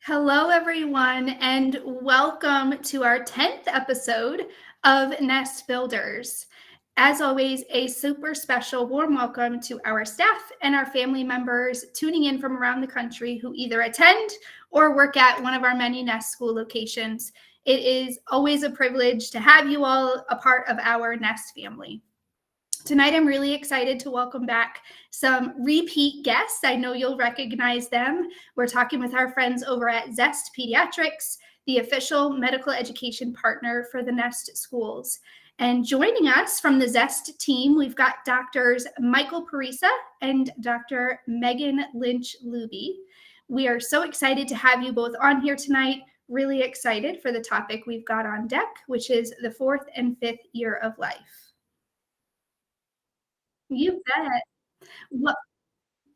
Hello, everyone, and welcome to our 10th episode of Nest Builders. As always, a super special warm welcome to our staff and our family members tuning in from around the country who either attend or work at one of our many Nest school locations. It is always a privilege to have you all a part of our Nest family. Tonight, I'm really excited to welcome back some repeat guests. I know you'll recognize them. We're talking with our friends over at Zest Pediatrics, the official medical education partner for the Nest schools. And joining us from the Zest team, we've got Doctors Michael Parisa and Dr. Megan Lynch-Luby. We are so excited to have you both on here tonight. Really excited for the topic we've got on deck, which is the 4th and 5th year of life. You bet. Well,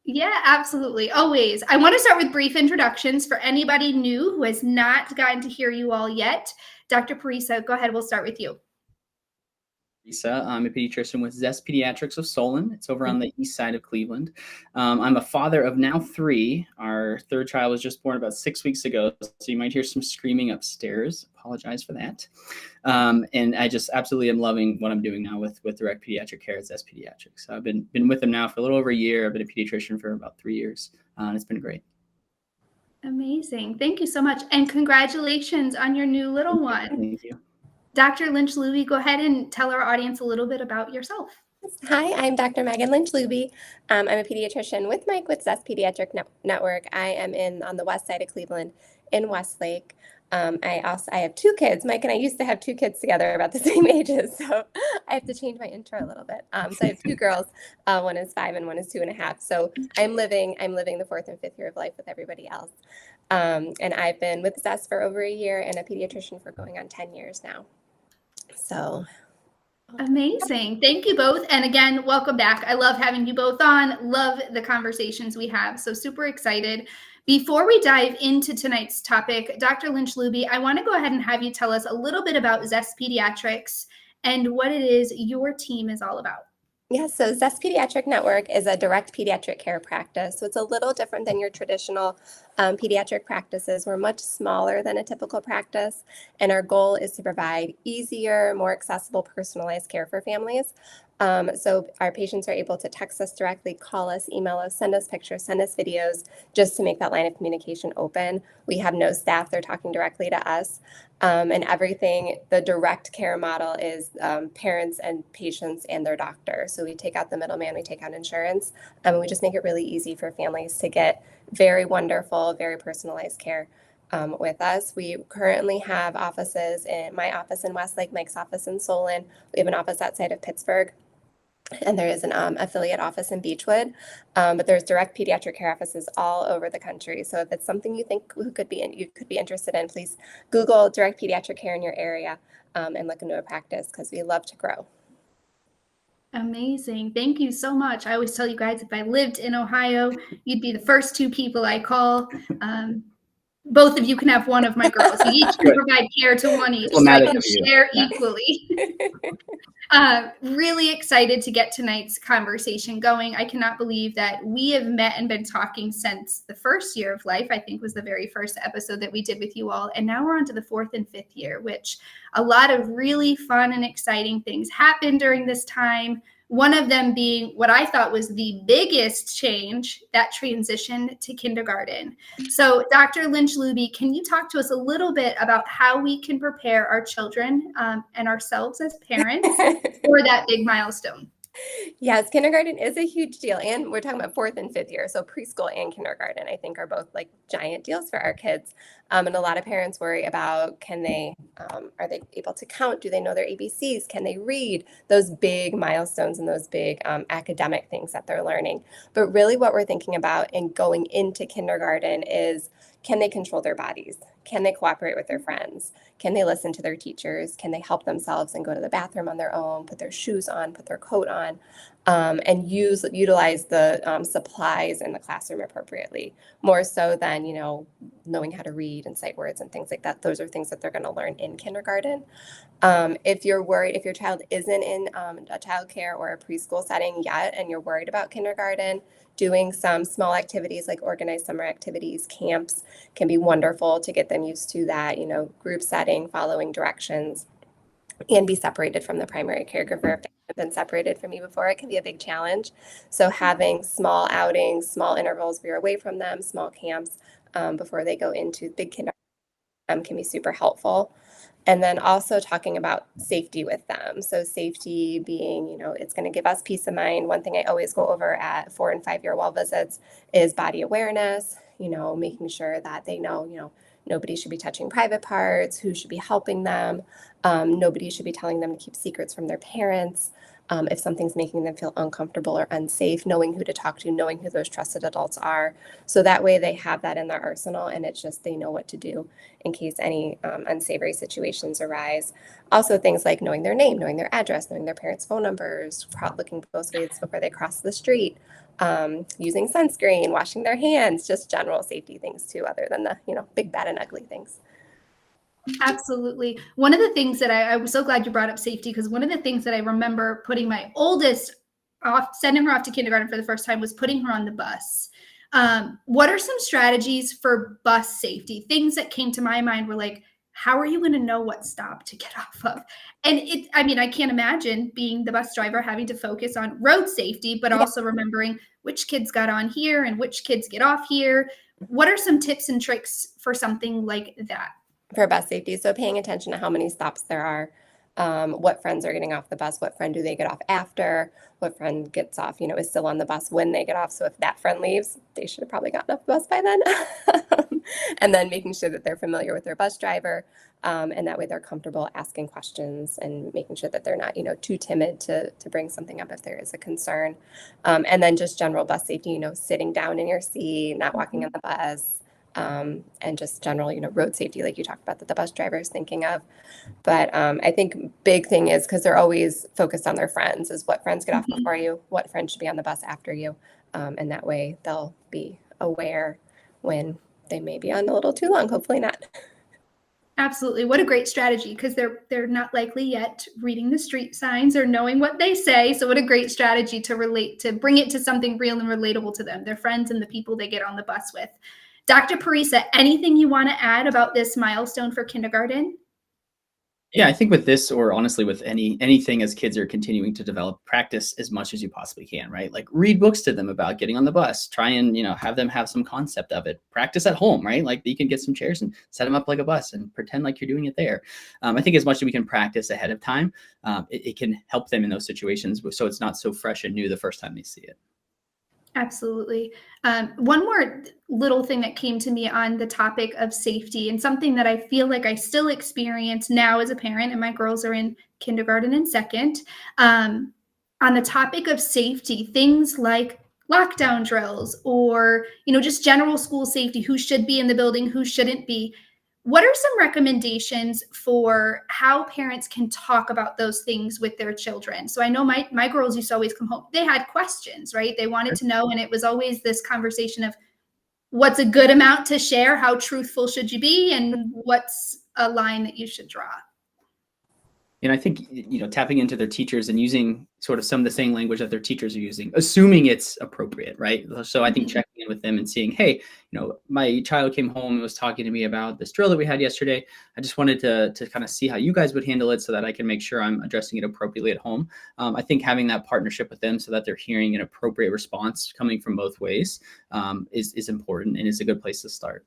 yeah, absolutely. Always. I want to start with brief introductions for anybody new who has not gotten to hear you all yet. Dr. Parisa, go ahead. We'll start with you. I'm a pediatrician with Zest Pediatrics of Solon. It's over on the east side of Cleveland. I'm a father of now 3. Our 3rd child was just born about 6 weeks ago, so you might hear some screaming upstairs. Apologize for that. And I just absolutely am loving what I'm doing now with direct pediatric care at Zest Pediatrics. So I've been with them now for a little over a year. I've been a pediatrician for about 3 years, and it's been great. Amazing. Thank you so much. And congratulations on your new little one. Thank you. Dr. Lynch-Luby, go ahead and tell our audience a little bit about yourself. Hi, I'm Dr. Megan Lynch-Luby. I'm a pediatrician with Mike with Zest Pediatric Network. I am on the west side of Cleveland in Westlake. I have 2 kids. Mike and I used to have 2 kids together about the same ages, so I have to change my intro a little bit. So I have 2 girls. One is 5 and one is 2.5. So I'm living the 4th and 5th year of life with everybody else. And I've been with Zest for over a year and a pediatrician for going on 10 years now. So amazing. Thank you both. And again, welcome back. I love having you both on. Love the conversations we have. So super excited. Before we dive into tonight's topic, Dr. Lynch-Luby, I want to go ahead and have you tell us a little bit about Zest Pediatrics and what it is your team is all about. Yeah, so Zest Pediatric Network is a direct pediatric care practice. So it's a little different than your traditional pediatric practices. We're much smaller than a typical practice, and our goal is to provide easier, more accessible, personalized care for families. So our patients are able to text us directly, call us, email us, send us pictures, send us videos, just to make that line of communication open. We have no staff, they're talking directly to us. And everything, the direct care model is parents and patients and their doctor. So we take out the middleman, we take out insurance, and we just make it really easy for families to get very wonderful, very personalized care with us. We currently have offices in my office in Westlake, Mike's office in Solon. We have an office outside of Pittsburgh. And there is an affiliate office in Beechwood, but there's direct pediatric care offices all over the country. So if it's something you think you could be interested in, please Google direct pediatric care in your area and look into a practice, because we love to grow. Amazing. Thank you so much. I always tell you guys, if I lived in Ohio, you'd be the first 2 people I call. Both of you can have one of my girls. We each can provide care to one each, so I can share equally. Really excited to get tonight's conversation going. I cannot believe that we have met and been talking since the 1st year of life, I think was the very first episode that we did with you all. And now we're on to the 4th and 5th year, which a lot of really fun and exciting things happened during this time. One of them being what I thought was the biggest change, that transition to kindergarten. So Dr. Lynch-Luby, can you talk to us a little bit about how we can prepare our children and ourselves as parents for that big milestone? Yes, kindergarten is a huge deal. And we're talking about 4th and 5th year. So preschool and kindergarten, I think, are both like giant deals for our kids. And a lot of parents worry about, are they able to count? Do they know their ABCs? Can they read? Those big milestones and those big academic things that they're learning. But really what we're thinking about in going into kindergarten is, can they control their bodies? can they cooperate with their friends? Can they listen to their teachers? Can they help themselves and go to the bathroom on their own, put their shoes on, put their coat on, and utilize the supplies in the classroom appropriately, more so than, knowing how to read and sight words and things like that. Those are things that they're going to learn in kindergarten. If you're worried, if your child isn't in a childcare or a preschool setting yet, and you're worried about kindergarten, doing some small activities like organized summer activities, camps can be wonderful to get them used to that, group setting, following directions, and be separated from the primary caregiver. If they haven't been separated from you before, it can be a big challenge. So having small outings, small intervals where you're away from them, small camps before they go into big kindergarten can be super helpful. And then also talking about safety with them. So safety being, it's going to give us peace of mind. One thing I always go over at 4 and 5 year well visits is body awareness, making sure that they know, nobody should be touching private parts, who should be helping them. Nobody should be telling them to keep secrets from their parents. If something's making them feel uncomfortable or unsafe, knowing who to talk to, knowing who those trusted adults are. So that way they have that in their arsenal, and it's just they know what to do in case any unsavory situations arise. Also things like knowing their name, knowing their address, knowing their parents' phone numbers, looking both ways before they cross the street, using sunscreen, washing their hands, just general safety things too, other than the, big, bad, and ugly things. Absolutely. One of the things that I was so glad you brought up safety, because one of the things that I remember putting my oldest off, sending her off to kindergarten for the first time, was putting her on the bus. What are some strategies for bus safety? Things that came to my mind were like, how are you going to know what stop to get off of? And I can't imagine being the bus driver having to focus on road safety, but also remembering which kids got on here and which kids get off here. What are some tips and tricks for something like that? For bus safety, so paying attention to how many stops there are, what friends are getting off the bus, what friend do they get off after, what friend gets off, is still on the bus when they get off. So if that friend leaves, they should have probably gotten off the bus by then. And then making sure that they're familiar with their bus driver, and that way they're comfortable asking questions and making sure that they're not, too timid to bring something up if there is a concern. And then just general bus safety, sitting down in your seat, not walking on the bus. And just general, road safety, like you talked about, that the bus driver is thinking of. But I think big thing is, because they're always focused on their friends, is what friends get off before you, what friends should be on the bus after you. And that way they'll be aware when they may be on a little too long, hopefully not. Absolutely. What a great strategy, because they're not likely yet reading the street signs or knowing what they say. So what a great strategy to bring it to something real and relatable to them, their friends and the people they get on the bus with. Dr. Parisa, anything you want to add about this milestone for kindergarten? Yeah, I think with this, or honestly with anything as kids are continuing to develop, practice as much as you possibly can, right? Like read books to them about getting on the bus, try and, have them have some concept of it. Practice at home, right? Like you can get some chairs and set them up like a bus and pretend like you're doing it there. I think as much as we can practice ahead of time, it can help them in those situations, so it's not so fresh and new the first time they see it. Absolutely. One more little thing that came to me on the topic of safety, and something that I feel like I still experience now as a parent, and my girls are in kindergarten and second. On the topic of safety, things like lockdown drills or, just general school safety, who should be in the building, who shouldn't be. What are some recommendations for how parents can talk about those things with their children? So I know my girls used to always come home. They had questions, right? They wanted to know. And it was always this conversation of what's a good amount to share? How truthful should you be? And what's a line that you should draw? And I think, tapping into their teachers and using sort of some of the same language that their teachers are using, assuming it's appropriate, right? So I think checking in with them and seeing, hey, my child came home and was talking to me about this drill that we had yesterday. I just wanted to kind of see how you guys would handle it so that I can make sure I'm addressing it appropriately at home. I think having that partnership with them so that they're hearing an appropriate response coming from both ways is important and is a good place to start.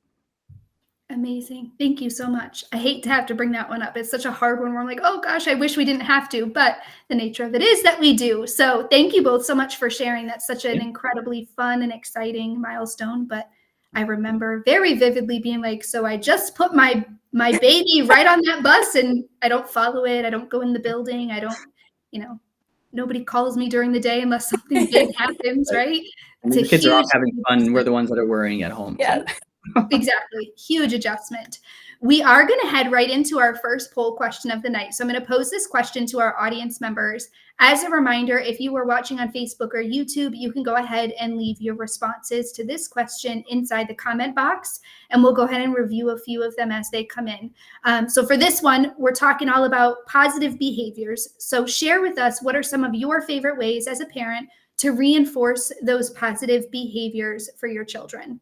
Amazing. Thank you so much. I hate to have to bring that one up. It's such a hard one where I'm like, oh gosh, I wish we didn't have to, but the nature of it is that we do. So thank you both so much for sharing. That's such an incredibly fun and exciting milestone. But I remember very vividly being like, so I just put my baby right on that bus and I don't follow it. I don't go in the building. I don't, nobody calls me during the day unless something big happens, right? And the kids are off having fun. We're the ones that are worrying at home. Yes. Exactly. Huge adjustment. We are going to head right into our first poll question of the night. So I'm going to pose this question to our audience members. As a reminder, if you were watching on Facebook or YouTube, you can go ahead and leave your responses to this question inside the comment box, and we'll go ahead and review a few of them as they come in. So for this one, we're talking all about positive behaviors. So share with us, what are some of your favorite ways as a parent to reinforce those positive behaviors for your children?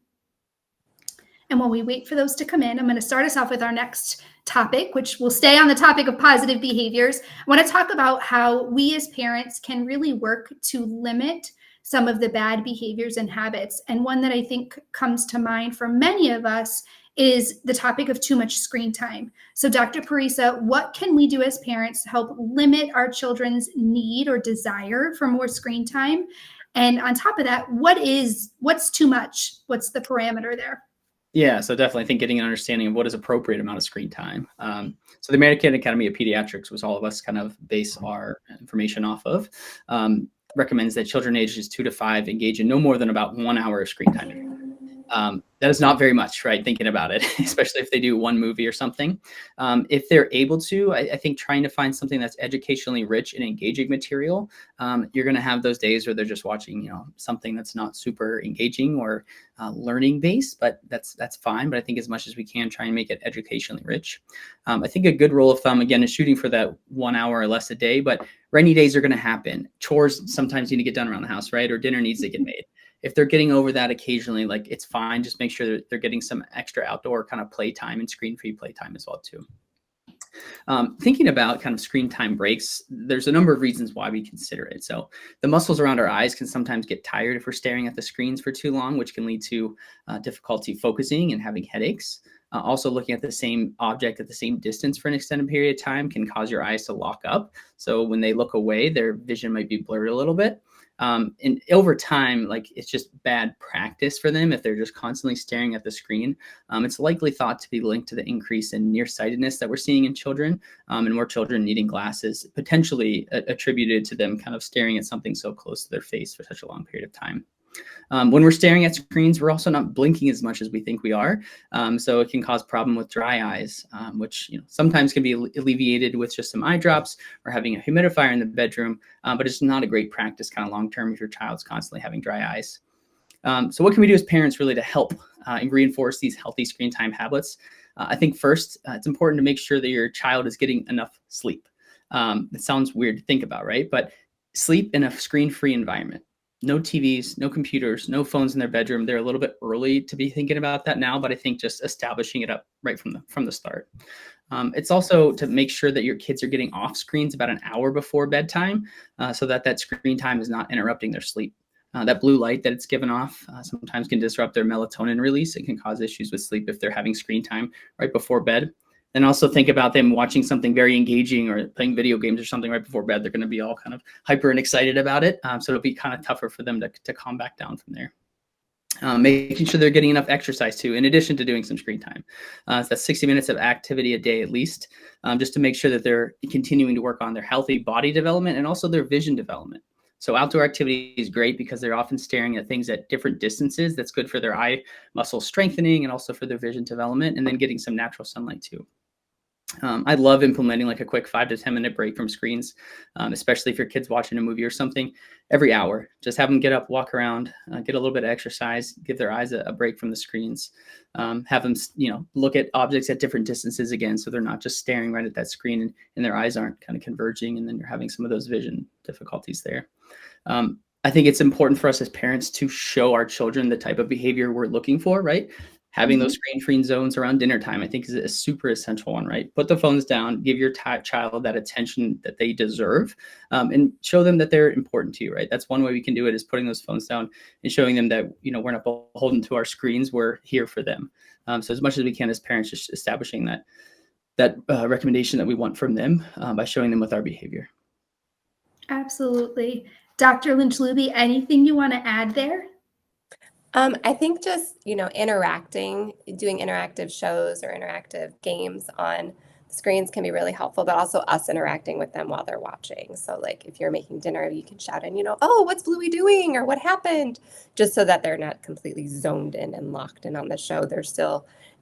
And while we wait for those to come in, I'm going to start us off with our next topic, which will stay on the topic of positive behaviors. I want to talk about how we as parents can really work to limit some of the bad behaviors and habits. And one that I think comes to mind for many of us is the topic of too much screen time. So Dr. Parisa, what can we do as parents to help limit our children's need or desire for more screen time? And on top of that, what's too much? What's the parameter there? Yeah, so definitely I think getting an understanding of what is appropriate amount of screen time. So the American Academy of Pediatrics, was all of us kind of base our information off of, recommends that children ages 2 to 5 engage in no more than about 1 hour of screen time. That is not very much, right? Thinking about it, especially if they do one movie or something. If they're able to, I think trying to find something that's educationally rich and engaging material. You're going to have those days where they're just watching, something that's not super engaging or learning based, but that's fine. But I think as much as we can, try and make it educationally rich. I think a good rule of thumb, again, is shooting for that 1 hour or less a day. But rainy days are going to happen. Chores sometimes need to get done around the house, right? Or dinner needs to get made. If they're getting over that occasionally, like, it's fine. Just make sure that they're getting some extra outdoor kind of playtime and screen-free playtime as well too. Thinking about kind of screen time breaks, there's a number of reasons why we consider it. So the muscles around our eyes can sometimes get tired if we're staring at the screens for too long, which can lead to difficulty focusing and having headaches. Also, looking at the same object at the same distance for an extended period of time can cause your eyes to lock up. So when they look away, their vision might be blurred a little bit. And over time, like, it's just bad practice for them if they're just constantly staring at the screen. It's likely thought to be linked to the increase in nearsightedness that we're seeing in children, and more children needing glasses, potentially attributed to them kind of staring at something so close to their face for such a long period of time. When we're staring at screens, we're also not blinking as much as we think we are. So it can cause problem with dry eyes, which sometimes can be alleviated with just some eye drops or having a humidifier in the bedroom. But it's not a great practice kind of long-term if your child's constantly having dry eyes. So what can we do as parents really to help and reinforce these healthy screen time habits? I think first, it's important to make sure that your child is getting enough sleep. It sounds weird to think about, right? But sleep in a screen-free environment. No TVs, no computers, no phones in their bedroom. They're a little bit early to be thinking about that now, but I think just establishing it up right from the start. It's also to make sure that your kids are getting off screens about an hour before bedtime, so that screen time is not interrupting their sleep. That blue light that it's given off sometimes can disrupt their melatonin release. It can cause issues with sleep if they're having screen time right before bed. And also think about them watching something very engaging or playing video games or something right before bed. They're going to be all kind of hyper and excited about it. So it'll be kind of tougher for them to calm back down from there. Making sure they're getting enough exercise too, in addition to doing some screen time. So that's 60 minutes of activity a day at least, just to make sure that they're continuing to work on their healthy body development and also their vision development. So outdoor activity is great because they're often staring at things at different distances. That's good for their eye muscle strengthening and also for their vision development, and then getting some natural sunlight too. I love implementing like a quick 5 to 10 minute break from screens, especially if your kid's watching a movie or something every hour. Just have them get up, walk around, get a little bit of exercise, give their eyes a break from the screens. Have them, look at objects at different distances again, so they're not just staring right at that screen and their eyes aren't kind of converging, and then you're having some of those vision difficulties there. I think it's important for us as parents to show our children the type of behavior we're looking for, right? Having those screen-free zones around dinner time, I think, is a super essential one, right? Put the phones down, give your child that attention that they deserve, and show them that they're important to you, right? That's one way we can do it, is putting those phones down and showing them that, we're not beholden to our screens. We're here for them. So as much as we can as parents, just establishing that recommendation that we want from them by showing them with our behavior. Absolutely. Dr. Lynch-Luby, anything you want to add there? I think just, interacting, doing interactive shows or interactive games on screens can be really helpful, but also us interacting with them while they're watching. So like if you're making dinner, you can shout in, oh, what's Bluey doing? Or what happened? Just so that they're not completely zoned in and locked in on the show.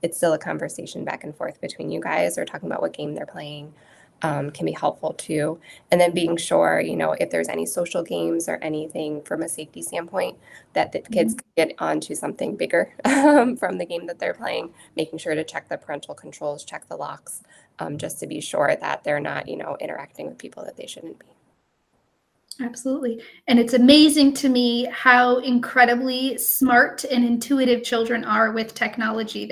It's still a conversation back and forth between you guys, or talking about what game they're playing. Can be helpful too. And then being sure, if there's any social games or anything from a safety standpoint, that the kids get onto something bigger from the game that they're playing, making sure to check the parental controls, check the locks, just to be sure that they're not, interacting with people that they shouldn't be. Absolutely. And it's amazing to me how incredibly smart and intuitive children are with technology.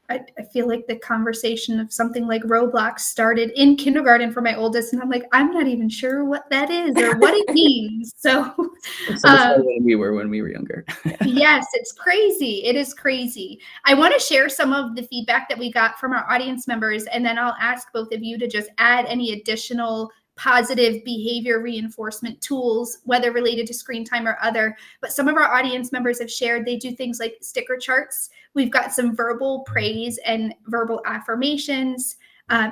I feel like the conversation of something like Roblox started in kindergarten for my oldest, and I'm like, I'm not even sure what that is or what it means. So when we were younger. Yes, it's crazy. It is crazy. I want to share some of the feedback that we got from our audience members, and then I'll ask both of you to just add any additional positive behavior reinforcement tools, whether related to screen time or other. But some of our audience members have shared they do things like sticker charts. We've got some verbal praise and verbal affirmations,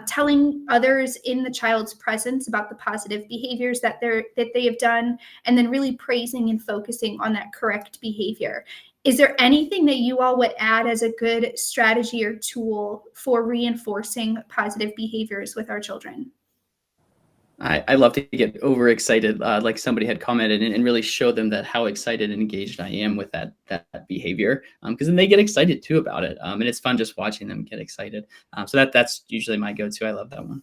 telling others in the child's presence about the positive behaviors that they have done, and then really praising and focusing on that correct behavior. Is there anything that you all would add as a good strategy or tool for reinforcing positive behaviors with our children? I love to get overexcited, like somebody had commented, and really show them that how excited and engaged I am with that behavior, because then they get excited too about it, and it's fun just watching them get excited. So that's usually my go-to. I love that one.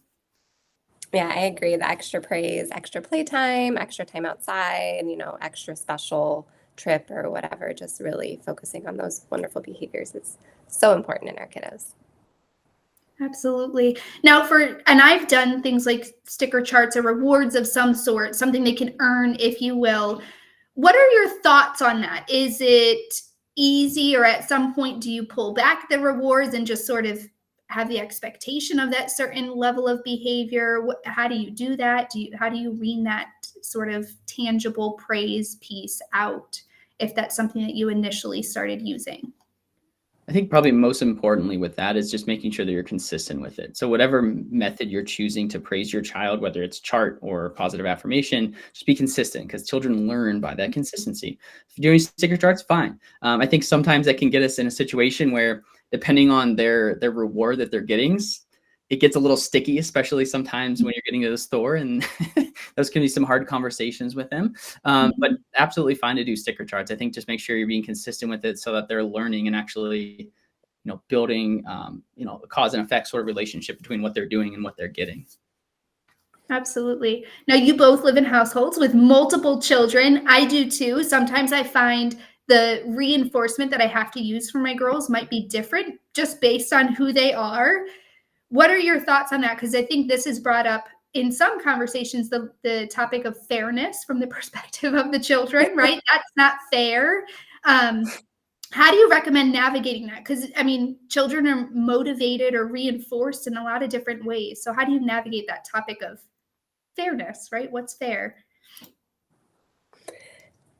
Yeah, I agree. The extra praise, extra playtime, extra time outside, extra special trip or whatever, just really focusing on those wonderful behaviors is so important in our kiddos. Absolutely. Now and I've done things like sticker charts or rewards of some sort, something they can earn, if you will. What are your thoughts on that? Is it easy, or at some point do you pull back the rewards and just sort of have the expectation of that certain level of behavior? How do you do that? How do you wean that sort of tangible praise piece out if that's something that you initially started using? I think probably most importantly with that is just making sure that you're consistent with it. So whatever method you're choosing to praise your child, whether it's chart or positive affirmation, just be consistent, because children learn by that consistency. If you're doing sticker charts, fine. I think sometimes that can get us in a situation where, depending on their reward that they're getting, it gets a little sticky, especially sometimes when you're getting to the store, and those can be some hard conversations with them. But absolutely fine to do sticker charts. I think just make sure you're being consistent with it so that they're learning and actually, building, a cause and effect sort of relationship between what they're doing and what they're getting. Absolutely. Now, you both live in households with multiple children. I do too. Sometimes I find the reinforcement that I have to use for my girls might be different just based on who they are. What are your thoughts on that? Because I think this is brought up in some conversations, the topic of fairness from the perspective of the children, right? That's not fair. How do you recommend navigating that? Because, children are motivated or reinforced in a lot of different ways. So how do you navigate that topic of fairness, right? What's fair?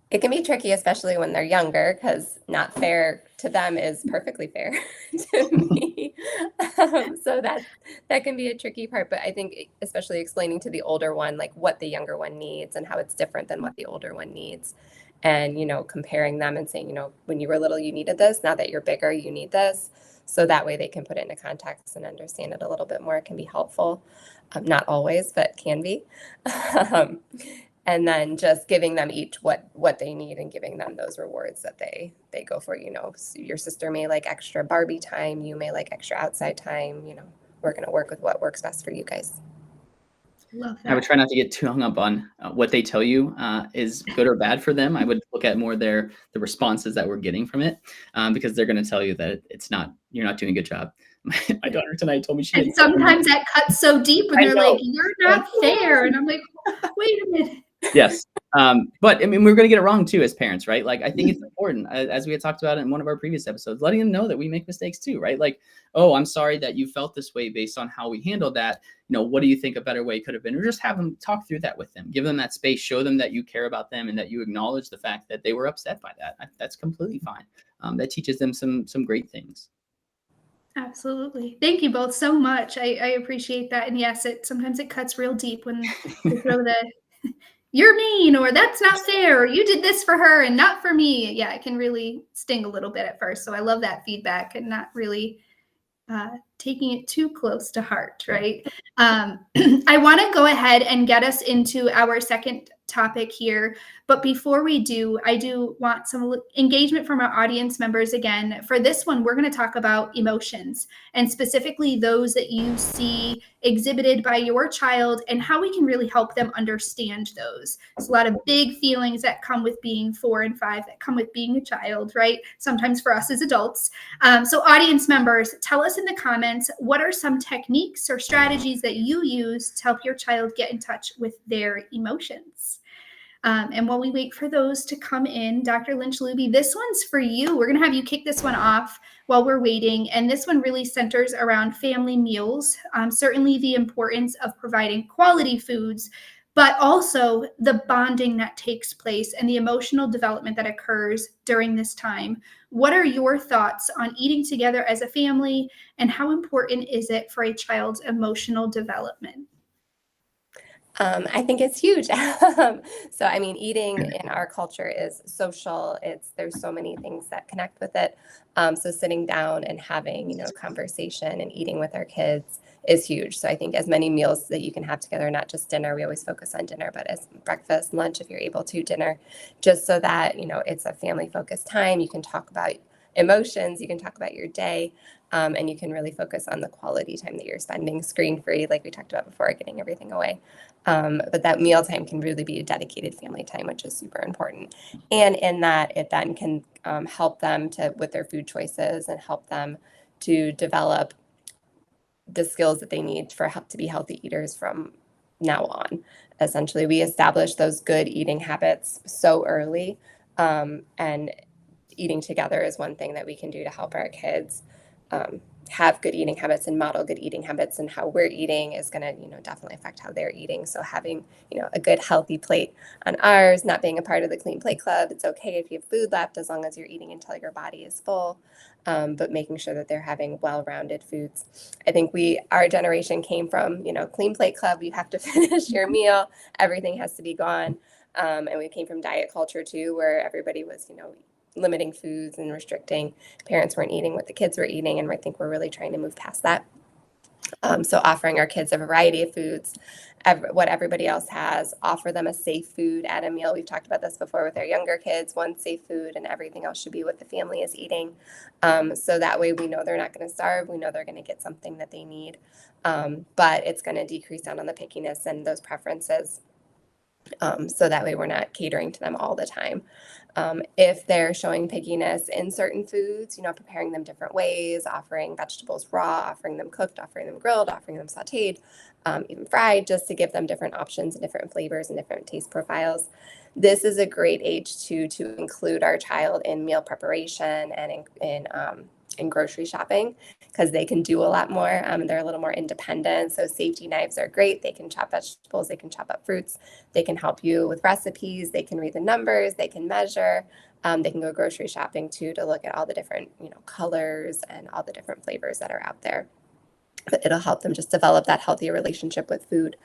It can be tricky, especially when they're younger, because not fair to them is perfectly fair to me. So that can be a tricky part. But I think especially explaining to the older one, like what the younger one needs and how it's different than what the older one needs. And, comparing them and saying, when you were little, you needed this. Now that you're bigger, you need this. So that way they can put it into context and understand it a little bit more. It can be helpful. Not always, but can be. And then just giving them each what they need and giving them those rewards that they go for. Your sister may like extra Barbie time. You may like extra outside time. We're going to work with what works best for you guys. Love that. I would try not to get too hung up on what they tell you is good or bad for them. I would look at more the responses that we're getting from it, because they're going to tell you that you're not doing a good job. My daughter tonight told me she. And sometimes that cuts so deep, and they're like, "You're not fair," and I'm like, "Wait a minute." Yes. But we're going to get it wrong too as parents, right? Like, I think it's important, as we had talked about in one of our previous episodes, letting them know that we make mistakes too, right? Like, oh, I'm sorry that you felt this way based on how we handled that. What do you think a better way could have been? Or just have them talk through that with them, give them that space, show them that you care about them and that you acknowledge the fact that they were upset by that. That's completely fine. That teaches them some great things. Absolutely. Thank you both so much. I appreciate that. And yes, sometimes it cuts real deep when they throw the "you're mean" or "that's not fair" or "you did this for her and not for me." Yeah, it can really sting a little bit at first. So I love that feedback and not really taking it too close to heart, right? I want to go ahead and get us into our second topic here. But before we do, I do want some engagement from our audience members again. For this one, we're going to talk about emotions and specifically those that you see exhibited by your child and how we can really help them understand those. There's a lot of big feelings that come with being 4 and 5, that come with being a child, right? Sometimes for us as adults. So audience members, tell us in the comments, what are some techniques or strategies that you use to help your child get in touch with their emotions? And while we wait for those to come in, Dr. Lynch-Luby, this one's for you. We're going to have you kick this one off while we're waiting. And this one really centers around family meals, certainly the importance of providing quality foods, but also the bonding that takes place and the emotional development that occurs during this time. What are your thoughts on eating together as a family, and how important is it for a child's emotional development? I think it's huge. So, I mean, eating in our culture is social. There's so many things that connect with it. So sitting down and having, conversation and eating with our kids is huge. So I think as many meals that you can have together, not just dinner, we always focus on dinner, but as breakfast, lunch, if you're able to, dinner, just so that, it's a family focused time. You can talk about emotions, you can talk about your day, and you can really focus on the quality time that you're spending screen free, like we talked about before, getting everything away. But that meal time can really be a dedicated family time, which is super important. And in that, it then can help them with their food choices and help them to develop the skills that they need to be healthy eaters from now on. Essentially, we establish those good eating habits so early, and eating together is one thing that we can do to help our kids have good eating habits and model good eating habits, and how we're eating is going to definitely affect how they're eating. So having a good healthy plate on ours, not being a part of the clean plate club, it's okay if you have food left as long as you're eating until your body is full, but making sure that they're having well-rounded foods. I think our generation came from clean plate club, you have to finish your meal, everything has to be gone, and we came from diet culture too, where everybody was limiting foods and restricting. Parents weren't eating what the kids were eating, and I think we're really trying to move past that. So offering our kids a variety of foods, what everybody else has, offer them a safe food at a meal. We've talked about this before with our younger kids, one safe food and everything else should be what the family is eating. So that way we know they're not going to starve. We know they're going to get something that they need, but it's going to decrease down on the pickiness and those preferences. So that way we're not catering to them all the time. If they're showing pickiness in certain foods, preparing them different ways, offering vegetables raw, offering them cooked, offering them grilled, offering them sauteed, even fried, just to give them different options and different flavors and different taste profiles. This is a great age to include our child in meal preparation and in grocery shopping, because they can do a lot more, and they're a little more independent. So safety knives are great. They can chop vegetables, they can chop up fruits, they can help you with recipes, they can read the numbers, they can measure, they can go grocery shopping too, to look at all the different colors and all the different flavors that are out there. But it'll help them just develop that healthy relationship with food,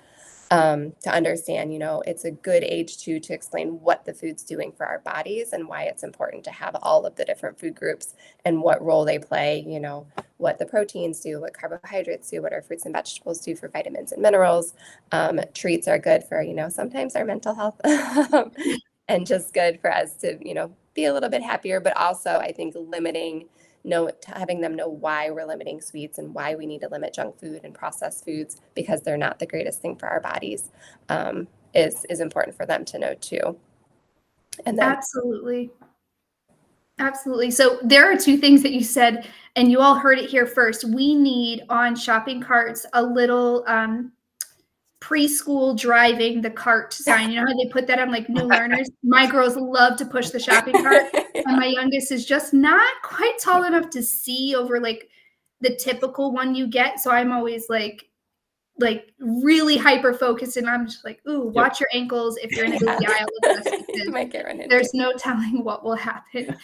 to understand, it's a good age to explain what the food's doing for our bodies and why it's important to have all of the different food groups and what role they play, what the proteins do, what carbohydrates do, what our fruits and vegetables do for vitamins and minerals. Treats are good for, sometimes our mental health and just good for us to, be a little bit happier, but also I think having them know why we're limiting sweets and why we need to limit junk food and processed foods, because they're not the greatest thing for our bodies, is important for them to know too. And then Absolutely. So there are two things that you said, and you all heard it here first. We need on shopping carts a little preschool driving the cart sign. You know how they put that on like new learners? My girls love to push the shopping cart, and my youngest is just not quite tall enough to see over like the typical one you get. So I'm always like really hyper focused, and I'm just like, ooh, watch your ankles if you're in the aisle with us, because there's no telling what will happen.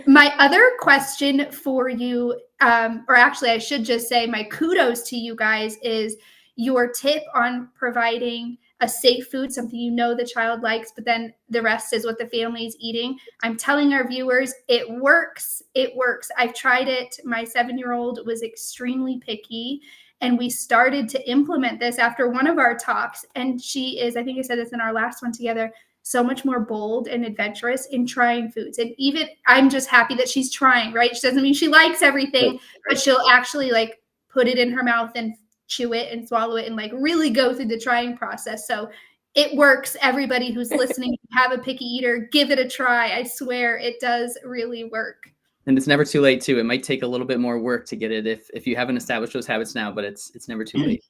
My other question for you, or actually I should just say my kudos to you guys is your tip on providing a safe food, something you know the child likes, but then the rest is what the family is eating. I'm telling our viewers, it works. It works. I've tried it. My 7-year-old was extremely picky, and we started to implement this after one of our talks. And she is, I think I said this in our last one together, so much more bold and adventurous in trying foods. And even I'm just happy that she's trying, right? She doesn't mean she likes everything, but she'll actually like put it in her mouth and chew it and swallow it and like really go through the trying process. So it works. Everybody who's listening, have a picky eater, give it a try. I swear it does really work. And it's never too late too. It might take a little bit more work to get it if you haven't established those habits now, but it's never too late.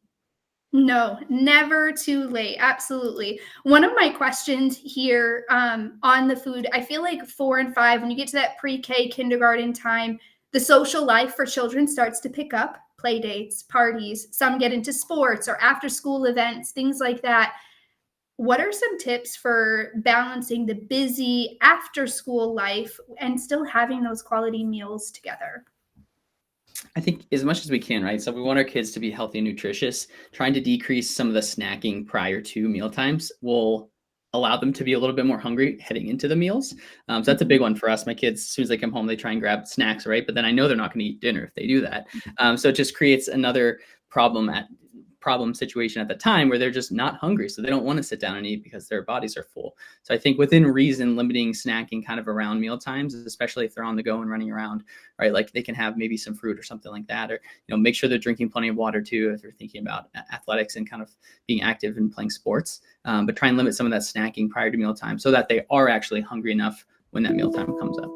No, never too late. Absolutely. One of my questions here on the food, I feel like 4 and 5, when you get to that pre-K kindergarten time, the social life for children starts to pick up. Play dates, parties, some get into sports or after school events, things like that. What are some tips for balancing the busy after school life and still having those quality meals together? I think as much as we can, right? So we want our kids to be healthy and nutritious. Trying to decrease some of the snacking prior to meal times will allow them to be a little bit more hungry heading into the meals. So that's a big one for us. My kids, as soon as they come home, they try and grab snacks, right? But then I know they're not going to eat dinner if they do that. So it just creates another problem situation at the time where they're just not hungry. So they don't want to sit down and eat because their bodies are full. So I think within reason, limiting snacking kind of around meal times, especially if they're on the go and running around, right? Like they can have maybe some fruit or something like that, or, make sure they're drinking plenty of water too, if they're thinking about athletics and kind of being active and playing sports, but try and limit some of that snacking prior to mealtime so that they are actually hungry enough when that mealtime comes up.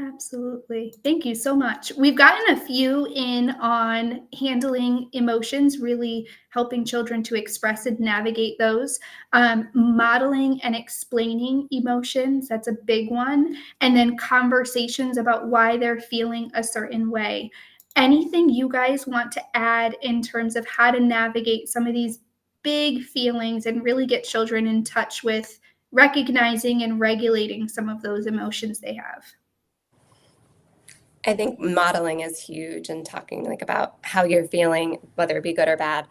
Absolutely. Thank you so much. We've gotten a few in on handling emotions, really helping children to express and navigate those. Modeling and explaining emotions, that's a big one. And then conversations about why they're feeling a certain way. Anything you guys want to add in terms of how to navigate some of these big feelings and really get children in touch with recognizing and regulating some of those emotions they have? I think modeling is huge and talking like about how you're feeling, whether it be good or bad,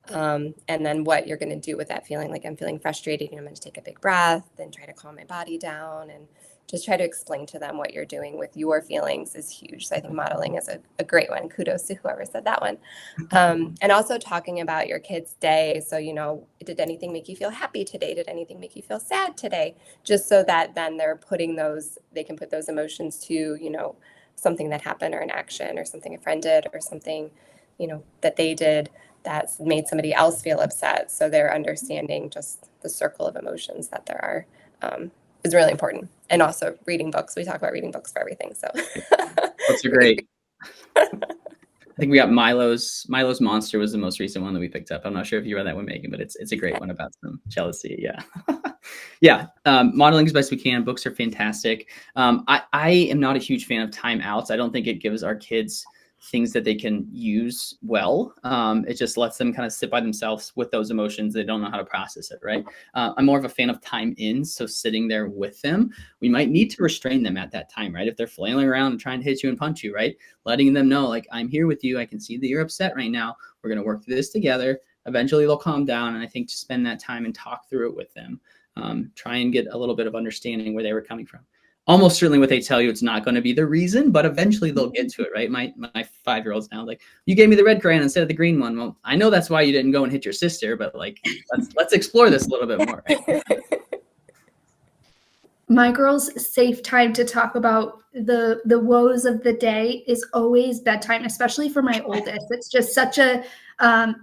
and then what you're going to do with that feeling. Like I'm feeling frustrated, I'm going to take a big breath, then try to calm my body down and just try to explain to them what you're doing with your feelings is huge. So I think modeling is a great one. Kudos to whoever said that one. And also talking about your kid's day. So, did anything make you feel happy today? Did anything make you feel sad today? Just so that then they can put those emotions to, something that happened or an action or something a friend did or something, that they did that's made somebody else feel upset. So they're understanding just the circle of emotions that there are is really important. And also reading books. We talk about reading books for everything. So Books are great. I think we got Milo's Monster was the most recent one that we picked up. I'm not sure if you read that one, Megan, but it's a great one about some jealousy. Yeah. Yeah. Modeling as best we can. Books are fantastic. I am not a huge fan of timeouts. I don't think it gives our kids things that they can use well. It just lets them kind of sit by themselves with those emotions. They don't know how to process it, right? I'm more of a fan of time in, so sitting there with them. We might need to restrain them at that time, right? If they're flailing around and trying to hit you and punch you, right? Letting them know, like, I'm here with you. I can see that you're upset right now. We're going to work through this together. Eventually they'll calm down. And I think to spend that time and talk through it with them, try and get a little bit of understanding where they were coming from. Almost certainly what they tell you, it's not going to be the reason, but eventually they'll get to it, right? My 5-year-old's now like, you gave me the red crayon instead of the green one. Well, I know that's why you didn't go and hit your sister, but like, let's explore this a little bit more. Right? My girl's safe time to talk about the woes of the day is always bedtime, especially for my oldest. It's just such a,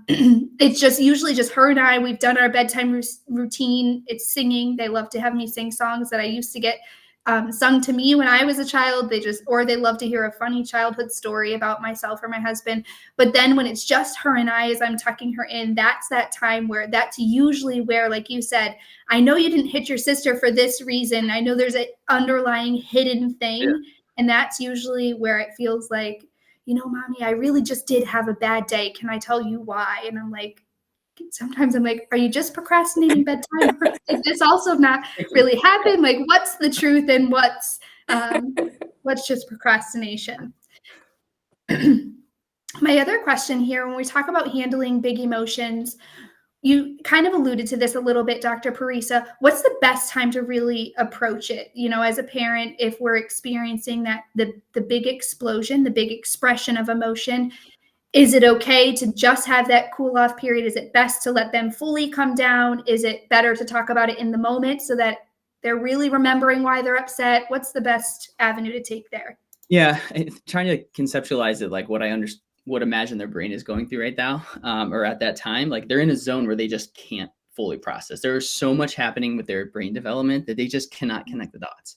it's just usually just her and I. We've done our bedtime routine. It's singing. They love to have me sing songs that I used to get sung to me when I was a child. They love to hear a funny childhood story about myself or my husband. But then when it's just her and I, as I'm tucking her in, that's that time where that's usually where, like you said, I know you didn't hit your sister for this reason. I know there's an underlying hidden thing. Yeah. And that's usually where it feels like, Mommy, I really just did have a bad day. Can I tell you why? And I'm like, sometimes I'm like, are you just procrastinating bedtime? Did this also not really happen? Like, what's the truth and what's just procrastination? My other question here, when we talk about handling big emotions, you kind of alluded to this a little bit, Dr. Parisa. What's the best time to really approach it? You know, as a parent, if we're experiencing that the big explosion, the big expression of emotion, is it okay to just have that cool off period? Is it best to let them fully come down? Is it better to talk about it in the moment so that they're really remembering why they're upset? What's the best avenue to take there? Yeah, trying to conceptualize it like what I would imagine their brain is going through right now, or at that time. Like they're in a zone where they just can't fully process. There is so much happening with their brain development that they just cannot connect the dots.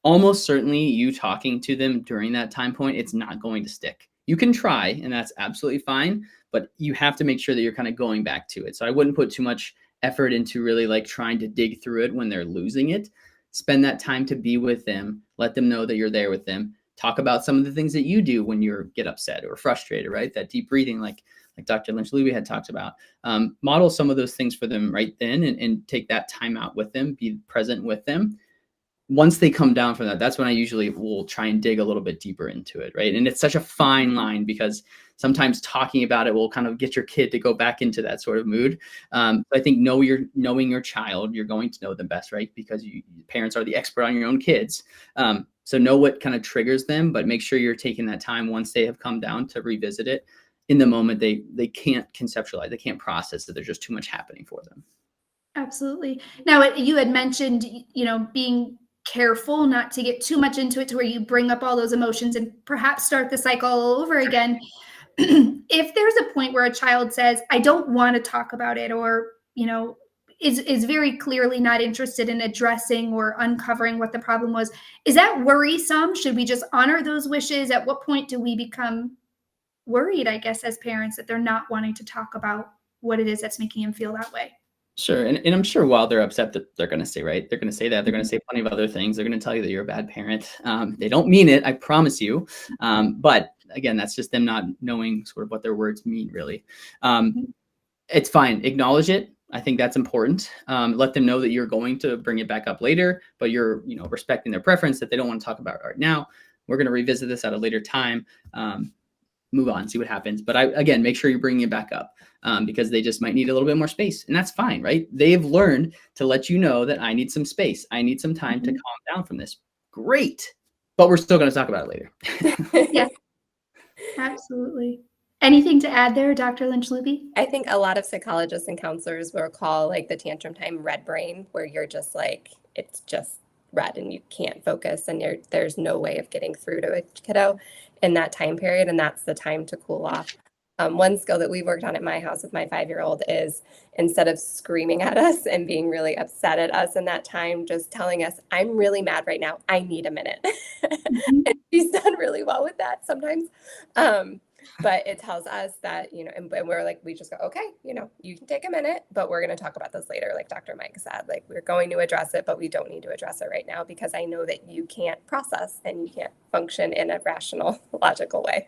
Almost certainly you talking to them during that time point, it's not going to stick. You can try, and that's absolutely fine, but you have to make sure that you're kind of going back to it. So I wouldn't put too much effort into really like trying to dig through it when they're losing it. Spend that time to be with them, let them know that you're there with them. Talk about some of the things that you do when you get upset or frustrated, right? That deep breathing, like Dr. Lynch-Luby had talked about. Model some of those things for them right then, and take that time out with them, be present with them. Once they come down from that, that's when I usually will try and dig a little bit deeper into it, right? And it's such a fine line because sometimes talking about it will kind of get your kid to go back into that sort of mood. I think knowing your child, you're going to know them best, right? Because parents are the expert on your own kids. So know what kind of triggers them, but make sure you're taking that time once they have come down to revisit it. In the moment, they can't conceptualize, they can't process that there's just too much happening for them. Absolutely. Now, you had mentioned, being careful not to get too much into it to where you bring up all those emotions and perhaps start the cycle all over again. If there's a point where a child says, I don't want to talk about it, or, is very clearly not interested in addressing or uncovering what the problem was, is that worrisome? Should we just honor those wishes? At what point do we become worried, I guess, as parents, that they're not wanting to talk about what it is that's making them feel that way? Sure. And I'm sure while they're upset that they're going to say, right, they're going to say that, they're going to say plenty of other things. They're going to tell you that you're a bad parent. They don't mean it, I promise you. But again, that's just them not knowing sort of what their words mean, really. It's fine. Acknowledge it. I think that's important. Let them know that you're going to bring it back up later, but you're, respecting their preference that they don't want to talk about it right now. We're going to revisit this at a later time. Move on, see what happens. But again, make sure you're bringing it back up because they just might need a little bit more space. And that's fine, right? They've learned to let you know that I need some space. I need some time to calm down from this. Great. But we're still going to talk about it later. Yeah, absolutely. Anything to add there, Dr. Lynch-Luby? I think a lot of psychologists and counselors will call like the tantrum time red brain, where you're just like, it's just red and you can't focus and there's no way of getting through to a kiddo in that time period. And that's the time to cool off. One skill that we worked on at my house with my 5-year-old is, instead of screaming at us and being really upset at us in that time, just telling us, I'm really mad right now. I need a minute. And she's done really well with that sometimes. But it tells us that, and we're like, we just go, okay, you can take a minute, but we're going to talk about this later. Like Dr. Mike said, like, we're going to address it, but we don't need to address it right now because I know that you can't process and you can't function in a rational, logical way.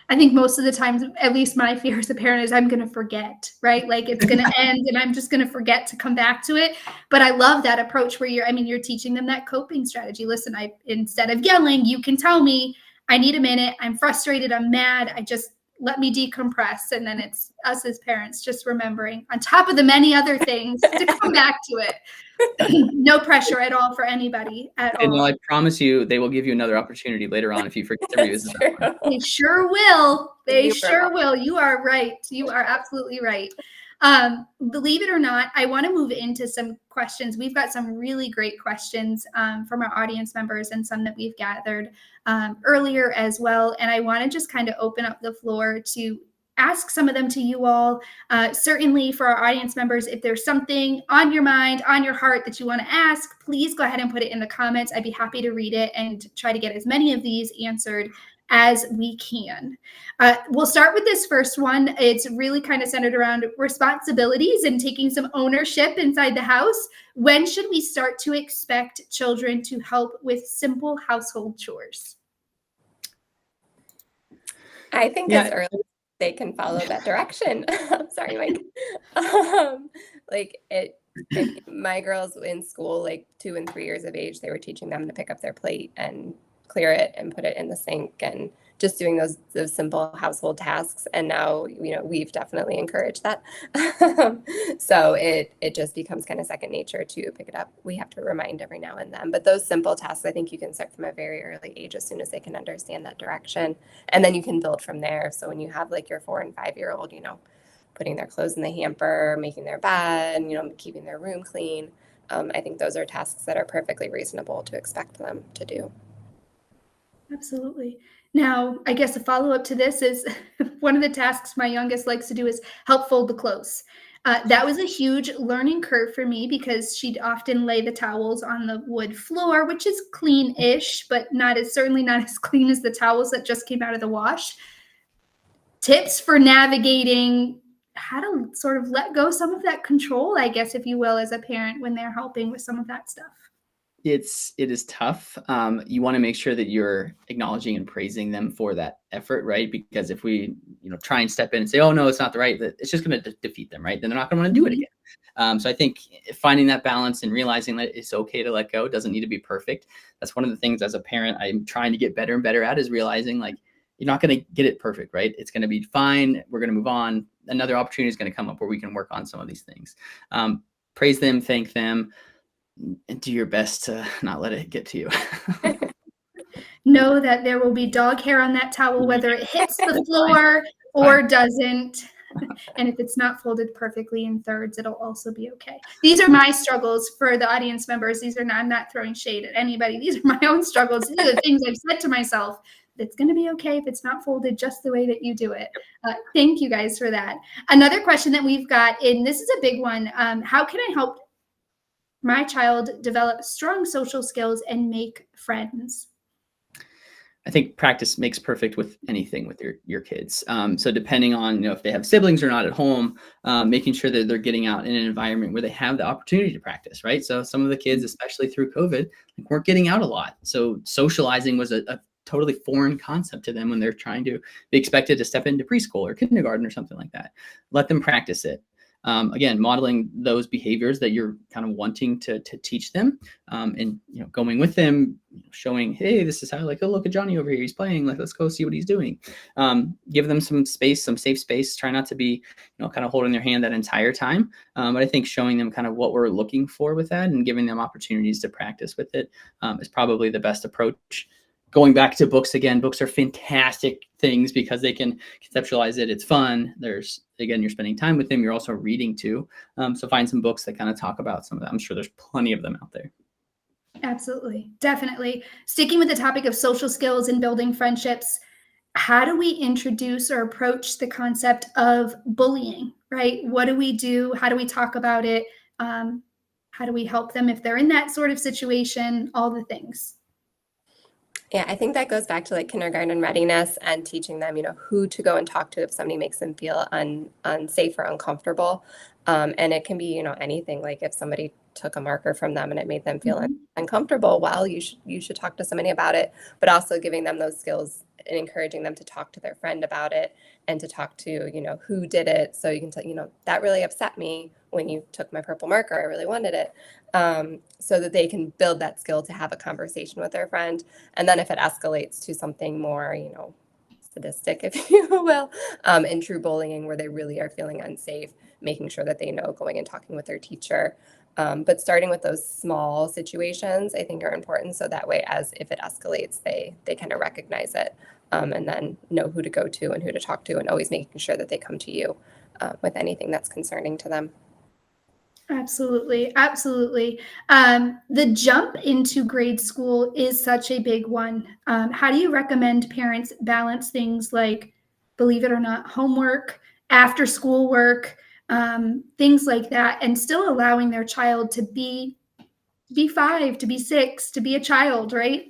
I think most of the times, at least my fear as a parent, is I'm going to forget, right? Like it's going to end and I'm just going to forget to come back to it. But I love that approach where you're teaching them that coping strategy. Listen, instead of yelling, you can tell me, I need a minute. I'm frustrated. I'm mad. Let me decompress. And then it's us as parents just remembering, on top of the many other things, to come back to it. No pressure at all for anybody at all. I promise you, they will give you another opportunity later on if you forget to revisit that one. They sure will. They sure will. You are right. You are absolutely right. Believe it or not, I want to move into some questions. We've got some really great questions from our audience members and some that we've gathered earlier as well. And I want to just kind of open up the floor to ask some of them to you all. Certainly for our audience members, if there's something on your mind, on your heart that you want to ask, please go ahead and put it in the comments. I'd be happy to read it and try to get as many of these answered as we can. We'll start with this first one. It's really kind of centered around responsibilities and taking some ownership inside the house. When should we start to expect children to help with simple household chores? I think as early as they can follow that direction. I'm sorry, Mike. My girls in school, like 2 and 3 years of age, they were teaching them to pick up their plate and clear it and put it in the sink and just doing those simple household tasks. And now, we've definitely encouraged that. So it just becomes kind of second nature to pick it up. We have to remind every now and then. But those simple tasks, I think you can start from a very early age as soon as they can understand that direction. And then you can build from there. So when you have like your 4 and 5-year-old, putting their clothes in the hamper, making their bed, keeping their room clean. I think those are tasks that are perfectly reasonable to expect them to do. Absolutely. Now, I guess a follow-up to this is one of the tasks my youngest likes to do is help fold the clothes. That was a huge learning curve for me because she'd often lay the towels on the wood floor, which is clean-ish, but certainly not as clean as the towels that just came out of the wash. Tips for navigating how to sort of let go some of that control, I guess, if you will, as a parent when they're helping with some of that stuff. It is tough. You want to make sure that you're acknowledging and praising them for that effort, right? Because if we, try and step in and say, "Oh no, it's not the right," it's just going to defeat them, right? Then they're not going to want to do it again. So I think finding that balance and realizing that it's okay to let go, it doesn't need to be perfect. That's one of the things as a parent I'm trying to get better and better at, is realizing like you're not going to get it perfect, right? It's going to be fine. We're going to move on. Another opportunity is going to come up where we can work on some of these things. Praise them, thank them, and do your best to not let it get to you. Know that there will be dog hair on that towel, whether it hits the floor or doesn't. And if it's not folded perfectly in thirds, it'll also be okay. These are my struggles for the audience members. I'm not throwing shade at anybody. These are my own struggles. These are the things I've said to myself. It's going to be okay if it's not folded just the way that you do it. Thank you guys for that. Another question that we've got, and this is a big one. How can I help my child develop strong social skills and make friends? I think practice makes perfect with anything with your kids. So depending on if they have siblings or not at home, making sure that they're getting out in an environment where they have the opportunity to practice, right? So some of the kids, especially through COVID, weren't getting out a lot. So socializing was a totally foreign concept to them when they're trying to be expected to step into preschool or kindergarten or something like that. Let them practice it. Again, modeling those behaviors that you're kind of wanting to teach them, and going with them, showing, hey, this is how, like, oh, look at Johnny over here, he's playing, like, let's go see what he's doing. Give them some space, some safe space. Try not to be kind of holding their hand that entire time, but I think showing them kind of what we're looking for with that and giving them opportunities to practice with it is probably the best approach. Going back to books again, books are fantastic things because they can conceptualize it. It's fun. You're spending time with them. You're also reading too. So find some books that kind of talk about some of that. I'm sure there's plenty of them out there. Absolutely. Definitely. Sticking with the topic of social skills and building friendships, how do we introduce or approach the concept of bullying, right? What do we do? How do we talk about it? How do we help them if they're in that sort of situation? All the things. Yeah, I think that goes back to like kindergarten readiness and teaching them, who to go and talk to if somebody makes them feel unsafe or uncomfortable. And it can be, anything, like if somebody took a marker from them and it made them feel uncomfortable, well, you should talk to somebody about it, but also giving them those skills and encouraging them to talk to their friend about it and to talk to, who did it. So you can tell, that really upset me when you took my purple marker. I really wanted it. So that they can build that skill to have a conversation with their friend. And then if it escalates to something more, sadistic, if you will, in true bullying where they really are feeling unsafe, making sure that they know, going and talking with their teacher. But starting with those small situations, I think, are important. So that way, as if it escalates, they kind of recognize it, and then know who to go to and who to talk to, and always making sure that they come to you with anything that's concerning to them. Absolutely. Absolutely. The jump into grade school is such a big one. How do you recommend parents balance things like, believe it or not, homework, after school work, things like that, and still allowing their child to be 5, to be 6, to be a child, right?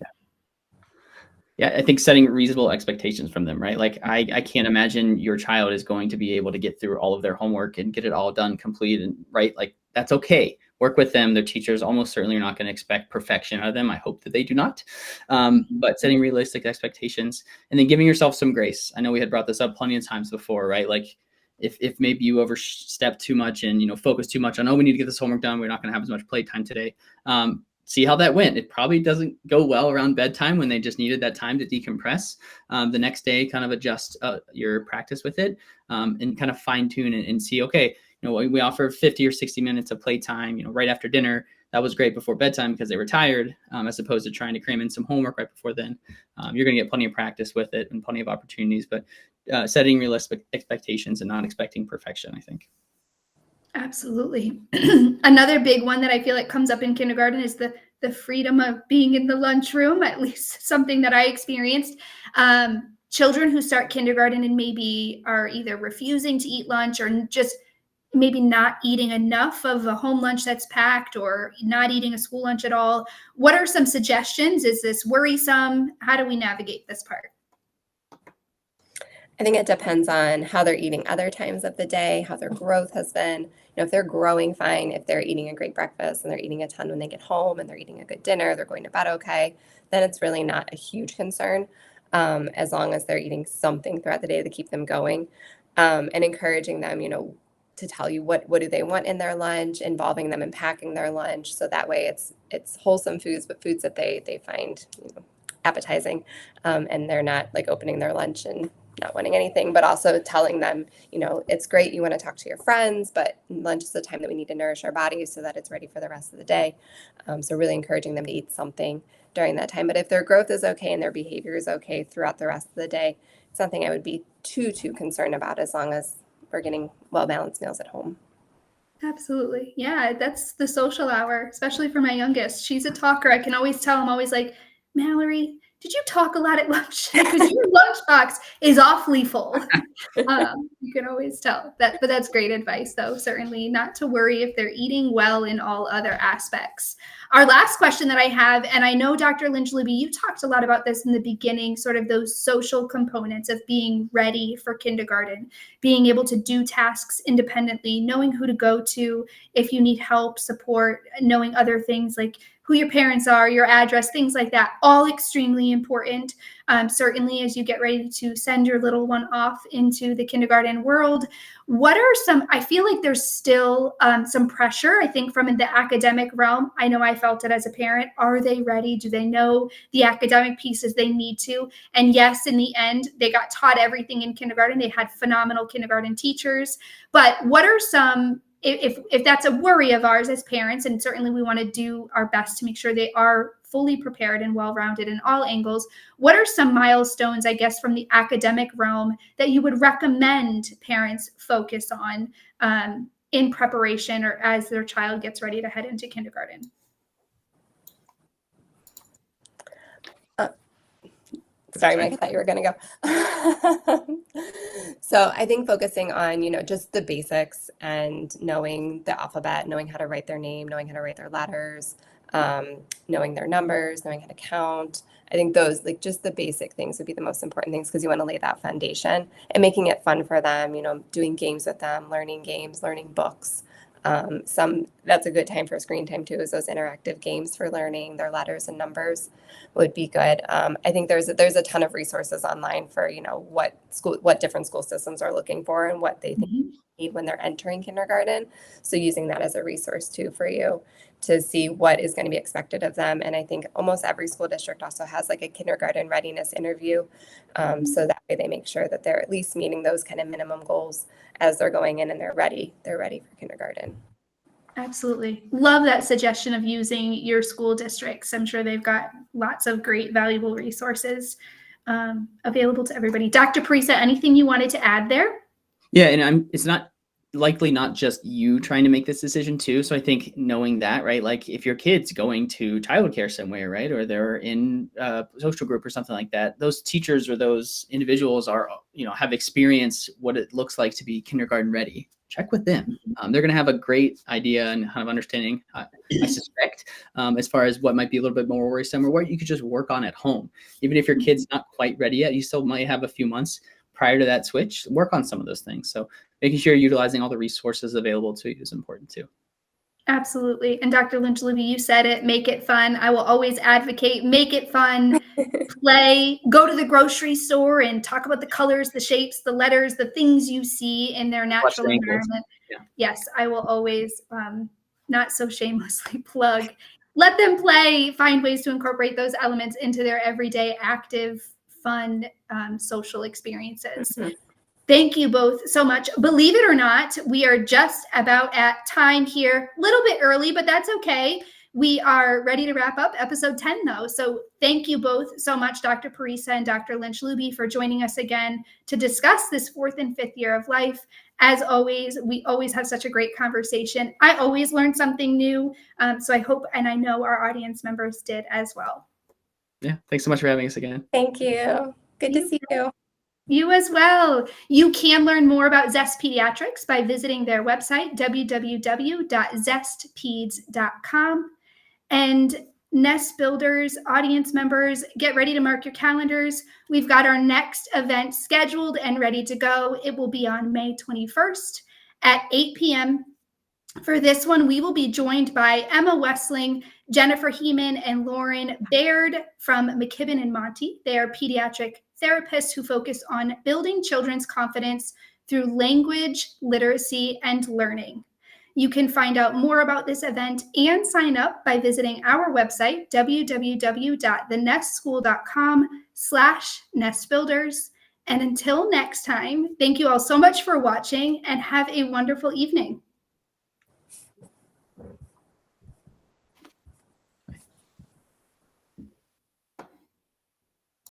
Yeah, I think setting reasonable expectations from them, right? Like I can't imagine your child is going to be able to get through all of their homework and get it all done, complete, and right. Like that's okay. Work with them. Their teachers almost certainly are not going to expect perfection out of them. I hope that they do not. But setting realistic expectations and then giving yourself some grace. I know we had brought this up plenty of times before, right? Like if maybe you overstep too much and focus too much on, oh, we need to get this homework done, we're not going to have as much playtime today. see how that went. It probably doesn't go well around bedtime when they just needed that time to decompress. The next day, kind of adjust your practice with it, and kind of fine tune and see, okay, we offer 50 or 60 minutes of playtime, right after dinner. That was great before bedtime because they were tired, as opposed to trying to cram in some homework right before then. You're going to get plenty of practice with it and plenty of opportunities, but setting realistic expectations and not expecting perfection, I think. Absolutely. Another big one that I feel like comes up in kindergarten is the freedom of being in the lunchroom, at least something that I experienced. Children who start kindergarten and maybe are either refusing to eat lunch or just maybe not eating enough of a home lunch that's packed or not eating a school lunch at all. What are some suggestions? Is this worrisome? How do we navigate this part? I think it depends on how they're eating other times of the day, how their growth has been. If they're growing fine, if they're eating a great breakfast and they're eating a ton when they get home and they're eating a good dinner, they're going to bed okay, then it's really not a huge concern, as long as they're eating something throughout the day to keep them going, and encouraging them, to tell you what do they want in their lunch, involving them in packing their lunch, so that way it's wholesome foods, but foods that they find appetizing, and they're not like opening their lunch and not wanting anything, but also telling them, it's great you want to talk to your friends, but lunch is the time that we need to nourish our bodies so that it's ready for the rest of the day. So really encouraging them to eat something during that time. But if their growth is okay and their behavior is okay throughout the rest of the day, it's nothing I would be too concerned about, as long as we're getting well-balanced meals at home. Absolutely. Yeah, that's the social hour, especially for my youngest. She's a talker. I can always tell. I'm always like, Mallory, did you talk a lot at lunch? Because your lunchbox is awfully full. You can always tell that, but that's great advice, though. Certainly not to worry if they're eating well in all other aspects. Our last question that I have, and I know Dr. Lynch-Libby, you talked a lot about this in the beginning, sort of those social components of being ready for kindergarten, being able to do tasks independently, knowing who to go to if you need help, support, knowing other things like who your parents are, your address, things like that, all extremely important. Certainly as you get ready to send your little one off into the kindergarten world, what are I feel like there's still some pressure, I think, from the academic realm. I know I felt it as a parent. Are they ready? Do they know the academic pieces they need to? And yes, in the end, they got taught everything in kindergarten. They had phenomenal kindergarten teachers. But what are some, if that's a worry of ours as parents, and certainly we want to do our best to make sure they are fully prepared and well-rounded in all angles, what are some milestones, I guess, from the academic realm that you would recommend parents focus on in preparation or as their child gets ready to head into kindergarten? Sorry, Mike, I thought you were going to go. So I think focusing on, just the basics and knowing the alphabet, knowing how to write their name, knowing how to write their letters, knowing their numbers, knowing how to count. I think those, like, just the basic things would be the most important things, because you want to lay that foundation, and making it fun for them, doing games with them, learning games, learning books. That's a good time for screen time too, is those interactive games for learning their letters and numbers would be good. I think there's a ton of resources online for, what different school systems are looking for and what they think need when they're entering kindergarten. So using that as a resource too for you to see what is going to be expected of them. And I think almost every school district also has like a kindergarten readiness interview. So that way they make sure that they're at least meeting those kind of minimum goals as they're going in and they're ready for kindergarten. Absolutely. Love that suggestion of using your school districts. I'm sure they've got lots of great, valuable resources available to everybody. Dr. Parisa, anything you wanted to add there? Yeah, and it's not likely not just you trying to make this decision too. So I think knowing that, right, like if your kid's going to childcare somewhere, right, or they're in a social group or something like that, those teachers or those individuals are, have experienced what it looks like to be kindergarten ready. Check with them. They're going to have a great idea and kind of understanding, I suspect, as far as what might be a little bit more worrisome or what you could just work on at home. Even if your kid's not quite ready yet, you still might have a few months prior to that switch, work on some of those things. So making sure you're utilizing all the resources available to you is important too. Absolutely. And Dr. Lynch-Libby, you said it, make it fun. I will always advocate, make it fun, play, go to the grocery store and talk about the colors, the shapes, the letters, the things you see in their natural environment. Yeah. Yes, I will always, not so shamelessly plug let them play, find ways to incorporate those elements into their everyday active, fun, social experiences. Mm-hmm. Thank you both so much. Believe it or not, we are just about at time here, a little bit early, but that's okay. We are ready to wrap up episode 10 though. So thank you both so much, Dr. Parisa and Dr. Lynch-Luby, for joining us again to discuss this 4th and 5th year of life. As always, we always have such a great conversation. I always learn something new. So I hope, and I know our audience members did as well. Yeah, thanks so much for having us again. Thank you. Good to see you. You as well. You can learn more about Zest Pediatrics by visiting their website, www.zestpeds.com. And Nest Builders audience members, get ready to mark your calendars. We've got our next event scheduled and ready to go. It will be on May 21st at 8 p.m. For this one, we will be joined by Emma Wessling, Jennifer Heeman, and Lauren Baird from McKibben and Monty. They are pediatric therapists who focus on building children's confidence through language, literacy, and learning. You can find out more about this event and sign up by visiting our website, www.thenestschool.com/nestbuilders. And until next time, thank you all so much for watching and have a wonderful evening.